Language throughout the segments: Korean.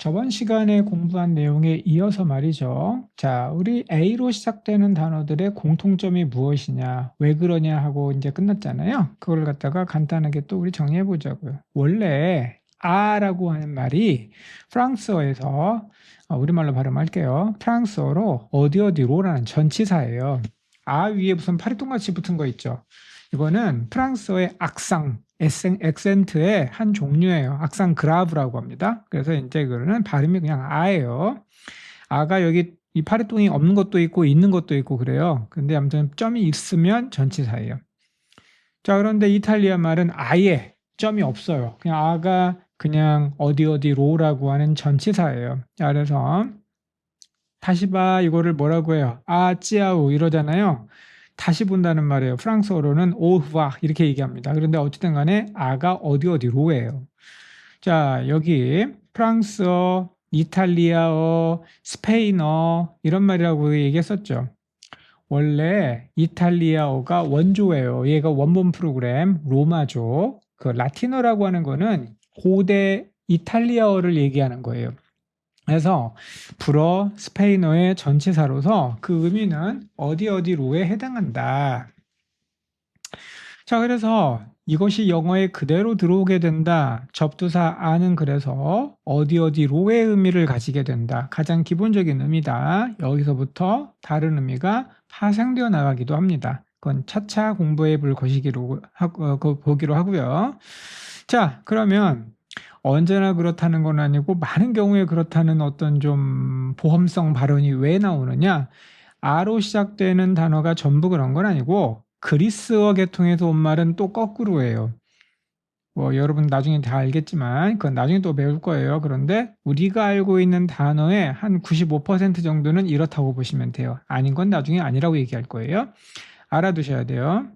저번 시간에 공부한 내용에 이어서 말이죠. 자, 우리 A로 시작되는 단어들의 공통점이 무엇이냐, 왜 그러냐 하고 이제 끝났잖아요. 그걸 갖다가 간단하게 또 우리 정리해 보자고요. 원래 아라고 하는 말이 프랑스어에서 우리말로 발음할게요. 프랑스어로 어디 어디로라는 전치사예요. 아 위에 무슨 파리똥같이 붙은 거 있죠. 이거는 프랑스어의 악상, 액센트의 한 종류예요. 악상 그라브라고 합니다. 그래서 이제 그거는 발음이 그냥 아예요. 아가 여기 이 파리똥이 없는 것도 있고 있는 것도 있고 그래요. 근데 아무튼 점이 있으면 전치사예요. 자, 그런데 이탈리아 말은 아예 점이 없어요. 그냥 아가 그냥 어디 어디로라고 하는 전치사예요. 자, 그래서 다시 봐 이거를 뭐라고 해요? 아, 찌아우 이러잖아요. 다시 본다는 말이에요. 프랑스어로는 오흐와 이렇게 얘기합니다. 그런데 어쨌든 간에 아가 어디 어디로예요. 자, 여기 프랑스어, 이탈리아어, 스페인어 이런 말이라고 얘기했었죠. 원래 이탈리아어가 원조예요. 얘가 원본 프로그램 로마죠. 그 라틴어라고 하는 거는 고대 이탈리아어를 얘기하는 거예요. 그래서 불어 스페인어의 전치사로서 그 의미는 어디 어디로에 해당한다. 자, 그래서 이것이 영어에 그대로 들어오게 된다. 접두사 아는 그래서 어디 어디로의 의미를 가지게 된다. 가장 기본적인 의미다. 여기서부터 다른 의미가 파생되어 나가기도 합니다. 그건 차차 공부해 볼 것이기로 보기로 하고요. 자, 그러면 언제나 그렇다는 건 아니고 많은 경우에 그렇다는 어떤 좀 보험성 발언이 왜 나오느냐? 아로 시작되는 단어가 전부 그런 건 아니고 그리스어 계통에서 온 말은 또 거꾸로예요. 뭐 여러분 나중에 다 알겠지만 그건 나중에 또 배울 거예요. 그런데 우리가 알고 있는 단어의 한 95% 정도는 이렇다고 보시면 돼요. 아닌 건 나중에 아니라고 얘기할 거예요. 알아두셔야 돼요.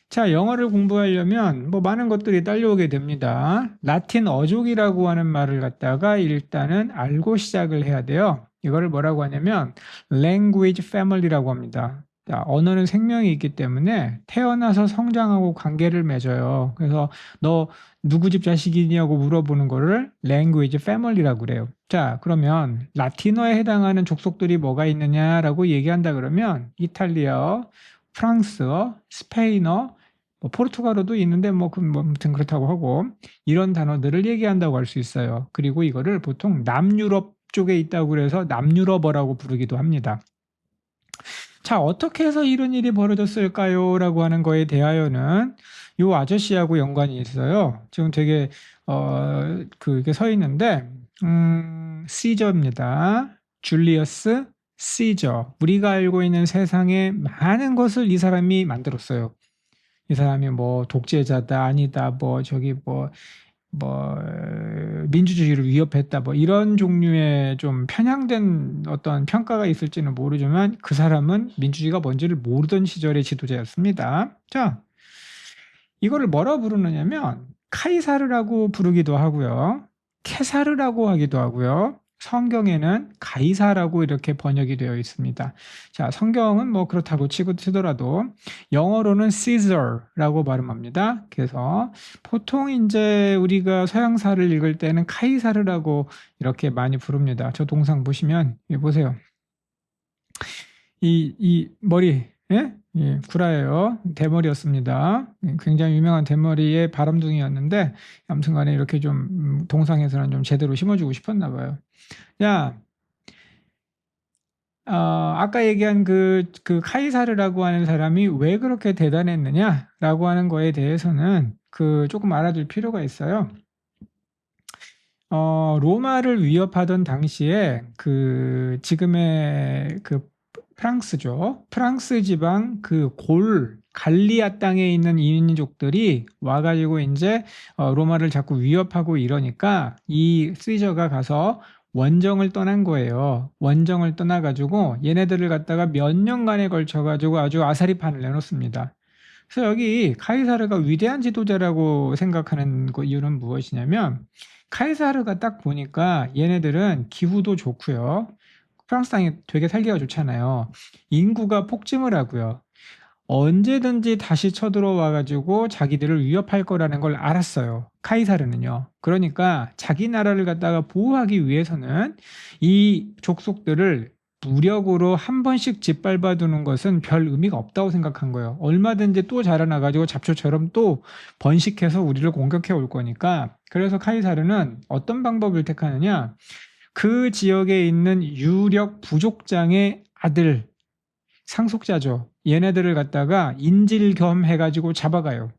자, 영어를 공부하려면 뭐 많은 것들이 딸려오게 됩니다. 라틴 어족이라고 하는 말을 갖다가 일단은 알고 시작을 해야 돼요. 이거를 뭐라고 하냐면 language family라고 합니다. 자, 언어는 생명이 있기 때문에 태어나서 성장하고 관계를 맺어요. 그래서 너 누구 집 자식이냐고 물어보는 거를 language family라고 그래요. 자, 그러면 라틴어에 해당하는 족속들이 뭐가 있느냐라고 얘기한다 그러면 이탈리아어, 프랑스어, 스페인어, 뭐 포르투갈어도 있는데 뭐 아무튼 그렇다고 하고 이런 단어들을 얘기한다고 할 수 있어요. 그리고 이거를 보통 남유럽 쪽에 있다고 그래서 남유럽어라고 부르기도 합니다. 자, 어떻게 해서 이런 일이 벌어졌을까요? 라고 하는 거에 대하여는 요 아저씨하고 연관이 있어요. 지금 되게 그게 서 있는데 시저입니다. 줄리어스 시저. 우리가 알고 있는 세상의 많은 것을 이 사람이 만들었어요. 이 사람이 뭐 독재자다 아니다 뭐 저기 뭐 민주주의를 위협했다 뭐 이런 종류의 좀 편향된 어떤 평가가 있을지는 모르지만 그 사람은 민주주의가 뭔지를 모르던 시절의 지도자였습니다. 자, 이거를 뭐라 부르느냐면 카이사르라고 부르기도 하고요. 케사르라고 하기도 하고요. 성경에는 가이사라고 이렇게 번역이 되어 있습니다. 자, 성경은 뭐 그렇다고 치더라도 영어로는 Caesar라고 발음합니다. 그래서 보통 이제 우리가 서양사를 읽을 때는 카이사르라고 이렇게 많이 부릅니다. 저 동상 보시면 보세요. 이 머리, 예? 예, 구라예요. 대머리였습니다. 굉장히 유명한 대머리의 바람둥이였는데 아무튼 간에 이렇게 좀 동상에서는 좀 제대로 심어주고 싶었나 봐요. 자, 아까 얘기한 그 카이사르라고 하는 사람이 왜 그렇게 대단했느냐라고 하는 거에 대해서는 조금 알아둘 필요가 있어요. 로마를 위협하던 당시에 지금의 프랑스죠. 프랑스 지방 갈리아 땅에 있는 이민족들이 와가지고 이제 로마를 자꾸 위협하고 이러니까 이 시저가 가서 원정을 떠난 거예요. 원정을 떠나가지고 얘네들을 갖다가 몇 년간에 걸쳐가지고 아주 아사리판을 내놓습니다. 그래서 여기 카이사르가 위대한 지도자라고 생각하는 이유는 무엇이냐면 카이사르가 딱 보니까 얘네들은 기후도 좋고요. 프랑스 땅이 되게 살기가 좋잖아요. 인구가 폭증을 하고요. 언제든지 다시 쳐들어와 가지고 자기들을 위협할 거라는 걸 알았어요. 카이사르는요. 그러니까 자기 나라를 갖다가 보호하기 위해서는 이 족속들을 무력으로 한 번씩 짓밟아 두는 것은 별 의미가 없다고 생각한 거예요. 얼마든지 또 자라나 가지고 잡초처럼 또 번식해서 우리를 공격해 올 거니까. 그래서 카이사르는 어떤 방법을 택하느냐? 그 지역에 있는 유력 부족장의 아들, 상속자죠. 얘네들을 갖다가 인질 겸 해가지고 잡아가요.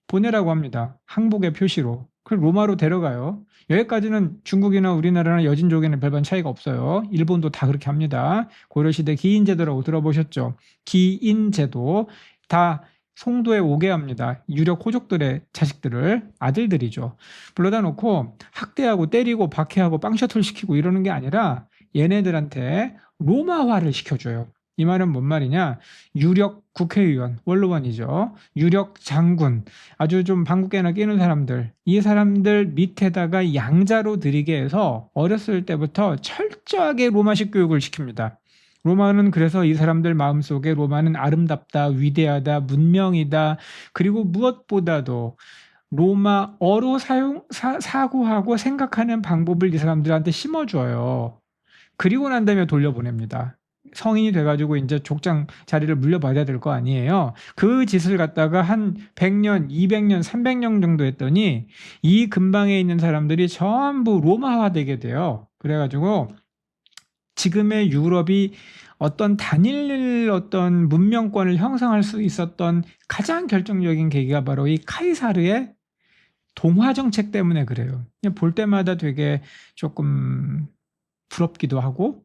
보내라고 합니다. 항복의 표시로. 그럼 로마로 데려가요. 여기까지는 중국이나 우리나라나 여진족에는 별반 차이가 없어요. 일본도 다 그렇게 합니다. 고려시대 기인제도라고 들어보셨죠? 기인제도 다 송도에 오게 합니다. 유력 호족들의 자식들을, 아들들이죠. 불러다 놓고 학대하고 때리고 박해하고 빵셔틀 시키고 이러는 게 아니라 얘네들한테 로마화를 시켜줘요. 이 말은 뭔 말이냐? 유력 국회의원, 원로원이죠. 유력 장군, 아주 좀 방귀깨나 끼는 사람들, 이 사람들 밑에다가 양자로 들이게 해서 어렸을 때부터 철저하게 로마식 교육을 시킵니다. 로마는 그래서 이 사람들 마음속에 로마는 아름답다, 위대하다, 문명이다, 그리고 무엇보다도 로마어로 사고하고 생각하는 방법을 이 사람들한테 심어줘요. 그리고 난 다음에 돌려보냅니다. 성인이 돼가지고 이제 족장 자리를 물려받아야 될 거 아니에요. 그 짓을 갖다가 한 100년, 200년, 300년 정도 했더니 이 근방에 있는 사람들이 전부 로마화 되게 돼요. 그래가지고 지금의 유럽이 어떤 단일 어떤 문명권을 형성할 수 있었던 가장 결정적인 계기가 바로 이 카이사르의 동화 정책 때문에 그래요. 그냥 볼 때마다 되게 조금 부럽기도 하고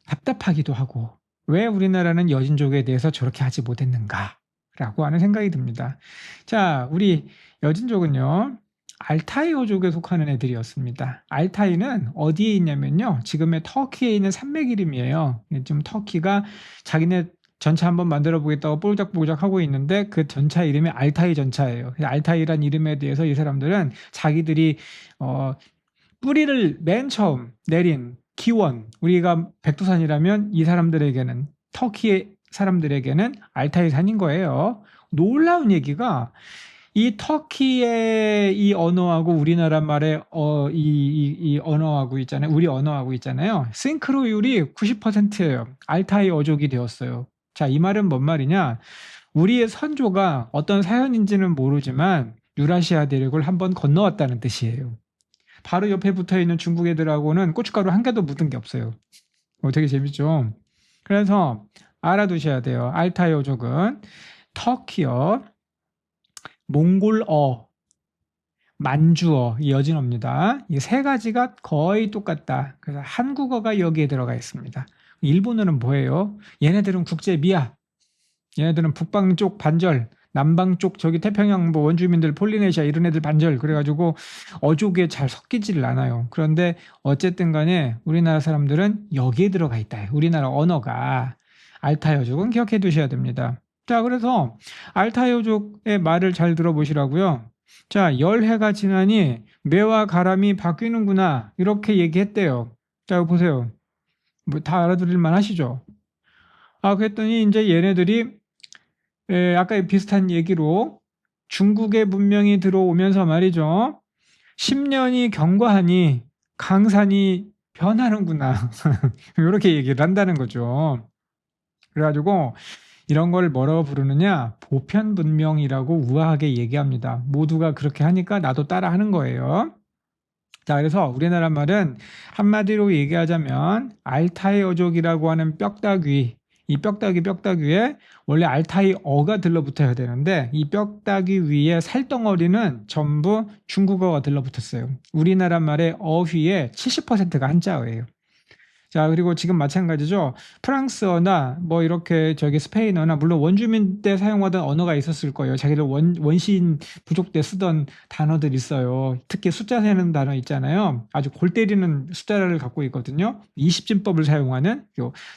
답답하기도 하고 왜 우리나라는 여진족에 대해서 저렇게 하지 못했는가라고 하는 생각이 듭니다. 자, 우리 여진족은요. 알타이어족에 속하는 애들이었습니다. 알타이는 어디에 있냐면요. 지금의 터키에 있는 산맥 이름이에요. 지금 터키가 자기네 전차 한번 만들어 보겠다고 뽀짝뽀짝 하고 있는데 그 전차 이름이 알타이 전차예요. 알타이란 이름에 대해서 이 사람들은 자기들이 뿌리를 맨 처음 내린 기원, 우리가 백두산이라면 이 사람들에게는 터키의 사람들에게는 알타이 산인 거예요. 놀라운 얘기가 이 터키의 이 언어하고 우리나라 말의 이 언어하고 있잖아요. 우리 언어하고 있잖아요. 싱크로율이 90%예요. 알타이 어족이 되었어요. 자, 이 말은 뭔 말이냐? 우리의 선조가 어떤 사연인지는 모르지만 유라시아 대륙을 한번 건너왔다는 뜻이에요. 바로 옆에 붙어 있는 중국 애들하고는 고춧가루 한 개도 묻은 게 없어요. 되게 재밌죠? 그래서 알아두셔야 돼요. 알타이어족은 터키어, 몽골어, 만주어, 이 여진어입니다. 이 세 가지가 거의 똑같다. 그래서 한국어가 여기에 들어가 있습니다. 일본어는 뭐예요? 얘네들은 국제미야. 얘네들은 북방 쪽 반절, 남방 쪽 저기 태평양 뭐 원주민들 폴리네시아 이런 애들 반절 그래가지고 어족에 잘 섞이지를 않아요. 그런데 어쨌든 간에 우리나라 사람들은 여기에 들어가 있다. 우리나라 언어가. 알타이어족은 기억해 두셔야 됩니다. 자, 그래서 알타이어족의 말을 잘 들어보시라고요. 자, 열해가 지나니 매와 가람이 바뀌는구나 이렇게 얘기했대요. 자, 보세요. 뭐 다 알아들을 만 하시죠? 그랬더니 이제 얘네들이 아까 비슷한 얘기로 중국의 문명이 들어오면서 말이죠. 10년이 경과하니 강산이 변하는구나. 이렇게 얘기를 한다는 거죠. 그래가지고 이런 걸 뭐라고 부르느냐? 보편문명이라고 우아하게 얘기합니다. 모두가 그렇게 하니까 나도 따라 하는 거예요. 자, 그래서 우리나라 말은 한마디로 얘기하자면 알타이어족이라고 하는 뼈다귀, 이 뼈다귀에 원래 알타이어가 들러붙어야 되는데 이 뼈다귀 위에 살덩어리는 전부 중국어가 들러붙었어요. 우리나라 말의 어휘의 70%가 한자어예요. 자, 그리고 지금 마찬가지죠. 프랑스어나 뭐 이렇게 저기 스페인어나 물론 원주민 때 사용하던 언어가 있었을 거예요. 자기들 원시인 부족 때 쓰던 단어들 있어요. 특히 숫자 세는 단어 있잖아요. 아주 골 때리는 숫자를 갖고 있거든요. 20진법을 사용하는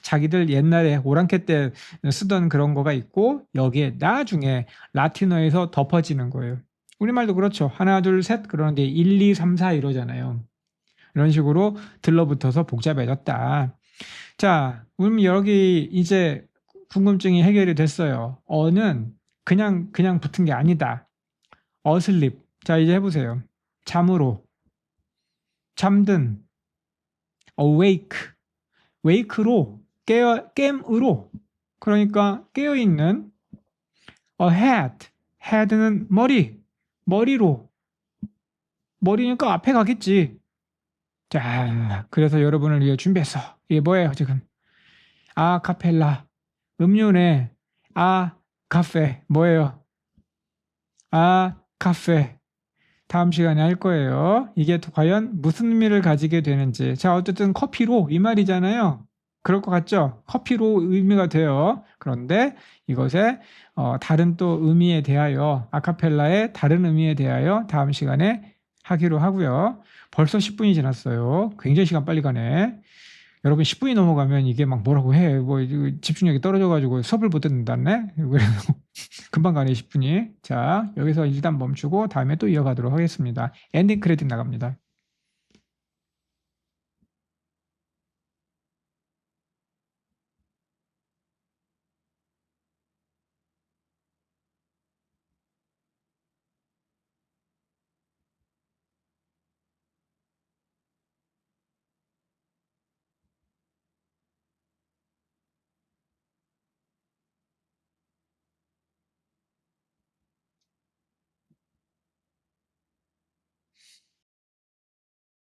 자기들 옛날에 오랑캐 때 쓰던 그런 거가 있고 여기에 나중에 라틴어에서 덮어지는 거예요. 우리말도 그렇죠. 하나, 둘, 셋 그러는데 1, 2, 3, 4 이러잖아요. 이런 식으로 들러붙어서 복잡해졌다. 자, 그럼 여기 이제 궁금증이 해결이 됐어요. 어는 그냥 붙은 게 아니다. 어슬립. 자, 이제 해보세요. 잠으로. 잠든. awake. wake로. 깸으로. 그러니까 깨어있는. ahead. head는 머리. 머리로. 머리니까 앞에 가겠지. 자, 그래서 여러분을 위해 준비했어. 이게 뭐예요, 지금? 아카펠라. 음료네. 카페. 뭐예요? 카페. 다음 시간에 할 거예요. 이게 과연 무슨 의미를 가지게 되는지. 자, 어쨌든 커피로 이 말이잖아요. 그럴 것 같죠? 커피로 의미가 돼요. 그런데 이것에 다른 또 의미에 대하여, 아카펠라의 다른 의미에 대하여 다음 시간에 하기로 하고요. 벌써 10분이 지났어요. 굉장히 시간 빨리 가네. 여러분 10분이 넘어가면 이게 막 뭐라고 해. 뭐 집중력이 떨어져가지고 수업을 못 듣는다네. 그래서 금방 가네 10분이. 자, 여기서 일단 멈추고 다음에 또 이어가도록 하겠습니다. 엔딩 크레딧 나갑니다.